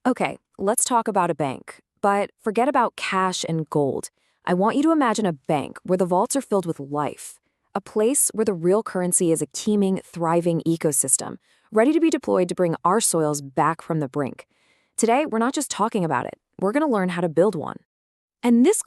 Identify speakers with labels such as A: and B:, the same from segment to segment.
A: Okay, let's talk about a bank. But forget about cash and gold. I want you to imagine a bank where the vaults are filled with life. A place where the real currency is a teeming, thriving ecosystem, ready to be deployed to bring our soils back from the brink. Today, we're not just talking about it. We're going to learn how to build one.
B: And this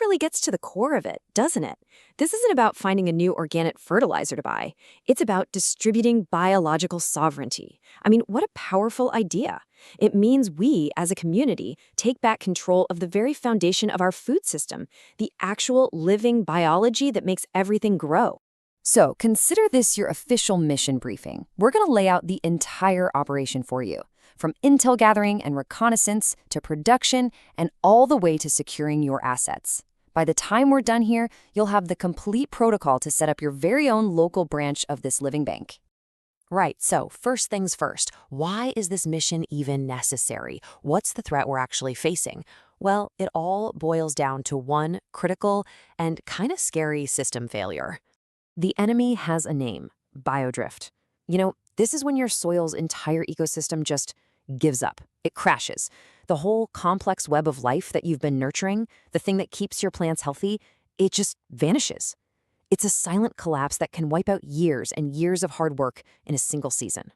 B: really gets to the core of it, doesn't it? This isn't about finding a new organic fertilizer to buy. It's about distributing biological sovereignty. I mean, what a powerful idea. It means we, as a community, take back control of the very foundation of our food system, the actual living biology that makes everything grow.
C: So consider this your official mission briefing. We're going to lay out the entire operation for you, from intel gathering and reconnaissance to production and all the way to securing your assets. By the time we're done here, you'll have the complete protocol to set up your very own local branch of this living bank.
D: Right, so first things first, why is this mission even necessary? What's the threat we're actually facing? Well, it all boils down to one critical and kind of scary system failure. The enemy has a name, biodrift. This is when your soil's entire ecosystem just gives up. It crashes. The whole complex web of life that you've been nurturing, the thing that keeps your plants healthy, it just vanishes. It's a silent collapse that can wipe out years and years of hard work in a single season.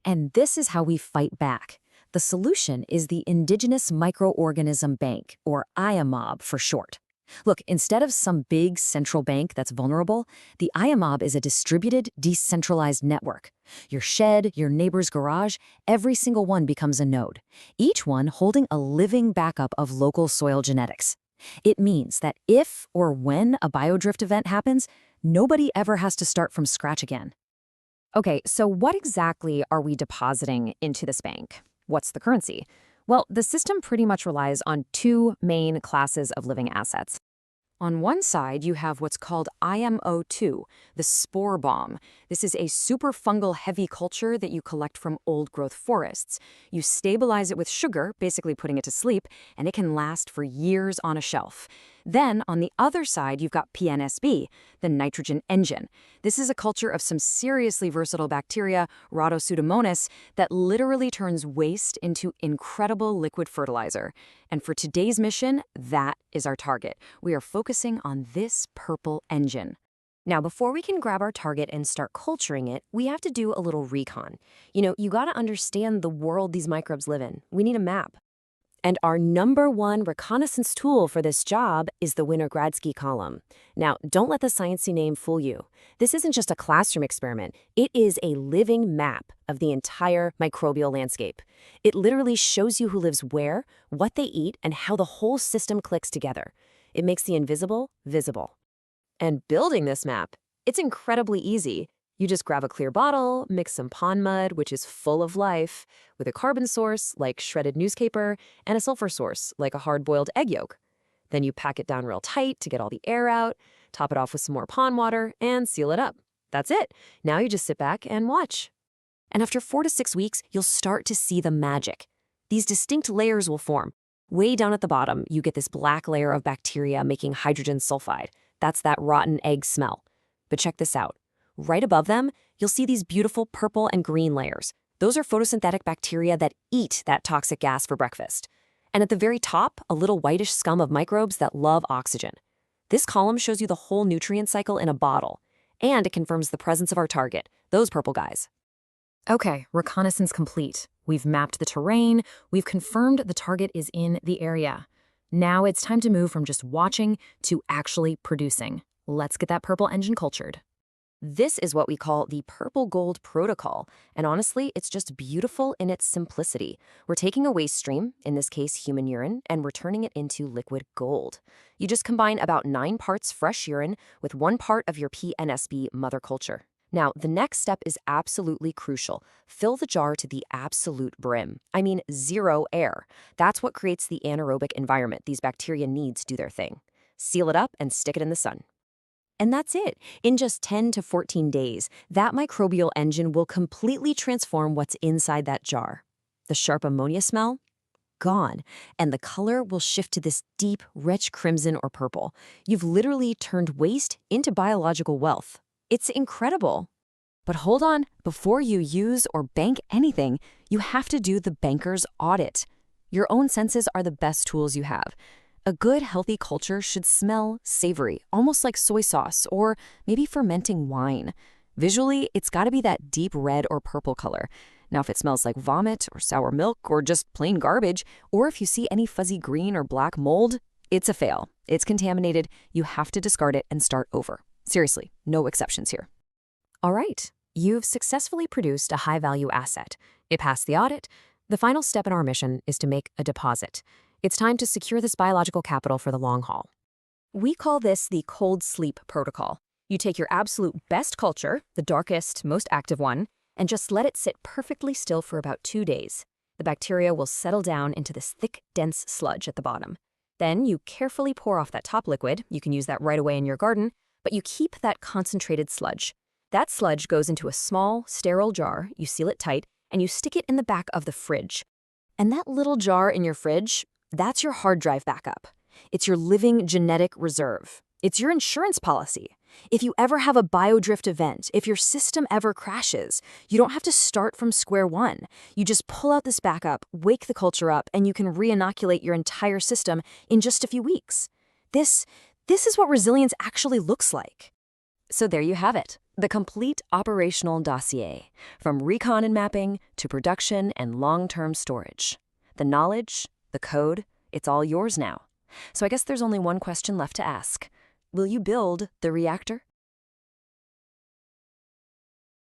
C: And this is how we fight back. The solution is the Indigenous Microorganism Bank, or IAMOB for short. Look, instead of some big central bank that's vulnerable, the IAMOB is a distributed, decentralized network. Your shed, your neighbor's garage, every single one becomes a node, each one holding a living backup of local soil genetics. It means that if or when a biodrift event happens, nobody ever has to start from scratch again.
A: Okay, so what exactly are we depositing into this bank? What's the currency? Well, the system pretty much relies on two main classes of living assets. On one side, you have what's called IMO2, the spore bomb. This is a super fungal heavy culture that you collect from old-growth forests. You stabilize it with sugar, basically putting it to sleep, and it can last for years on a shelf. Then, on the other side, you've got PNSB, the nitrogen engine. This is a culture of some seriously versatile bacteria, Rhodopseudomonas, that literally turns waste into incredible liquid fertilizer. And for today's mission, that is our target. We are focusing on this purple engine.
D: Now, before we can grab our target and start culturing it, we have to do a little recon. You gotta understand the world these microbes live in. We need a map. And our #1 reconnaissance tool for this job is the Winogradsky column. Now, don't let the sciencey name fool you. This isn't just a classroom experiment. It is a living map of the entire microbial landscape. It literally shows you who lives where, what they eat, and how the whole system clicks together. It makes the invisible visible. And building this map, it's incredibly easy. You just grab a clear bottle, mix some pond mud, which is full of life, with a carbon source, like shredded newspaper, and a sulfur source, like a hard-boiled egg yolk. Then you pack it down real tight to get all the air out, top it off with some more pond water, and seal it up. That's it. Now you just sit back and watch. And after 4 to 6 weeks, you'll start to see the magic. These distinct layers will form. Way down at the bottom, you get this black layer of bacteria making hydrogen sulfide. That's that rotten egg smell. But check this out. Right above them, you'll see these beautiful purple and green layers. Those are photosynthetic bacteria that eat that toxic gas for breakfast. And at the very top, a little whitish scum of microbes that love oxygen. This column shows you the whole nutrient cycle in a bottle. And it confirms the presence of our target, those purple guys.
A: Okay, reconnaissance complete. We've mapped the terrain, we've confirmed the target is in the area. Now it's time to move from just watching to actually producing. Let's get that purple engine cultured.
D: This is what we call the purple gold protocol, and honestly, it's just beautiful in its simplicity. We're taking a waste stream, in this case human urine, and we're turning it into liquid gold. You just combine about 9 parts fresh urine with 1 part of your PNSB mother culture. Now, the next step is absolutely crucial. Fill the jar to the absolute brim. I mean, 0 air. That's what creates the anaerobic environment these bacteria need to do their thing. Seal it up and stick it in the sun. And that's it. In just 10 to 14 days, that microbial engine will completely transform what's inside that jar. The sharp ammonia smell? Gone. And the color will shift to this deep, rich crimson or purple. You've literally turned waste into biological wealth. It's incredible.
C: But hold on, before you use or bank anything, you have to do the banker's audit. Your own senses are the best tools you have. A good, healthy culture should smell savory, almost like soy sauce or maybe fermenting wine. Visually, it's got to be that deep red or purple color. Now, if it smells like vomit or sour milk or just plain garbage, or if you see any fuzzy green or black mold, it's a fail. It's contaminated. You have to discard it and start over. Seriously, no exceptions here.
B: All right, you've successfully produced a high-value asset. It passed the audit. The final step in our mission is to make a deposit. It's time to secure this biological capital for the long haul. We call this the cold sleep protocol. You take your absolute best culture, the darkest, most active one, and just let it sit perfectly still for about 2 days. The bacteria will settle down into this thick, dense sludge at the bottom. Then you carefully pour off that top liquid. You can use that right away in your garden, but you keep that concentrated sludge. That sludge goes into a small, sterile jar, you seal it tight, and you stick it in the back of the fridge. And that little jar in your fridge, that's your hard drive backup. It's your living genetic reserve. It's your insurance policy. If you ever have a biodrift event, if your system ever crashes, you don't have to start from square one. You just pull out this backup, wake the culture up, and you can re-inoculate your entire system in just a few weeks. This is what resilience actually looks like.
C: So there you have it, the complete operational dossier, from recon and mapping to production and long-term storage. The knowledge, the code, it's all yours now. So I guess there's only one question left to ask. Will you build the reactor?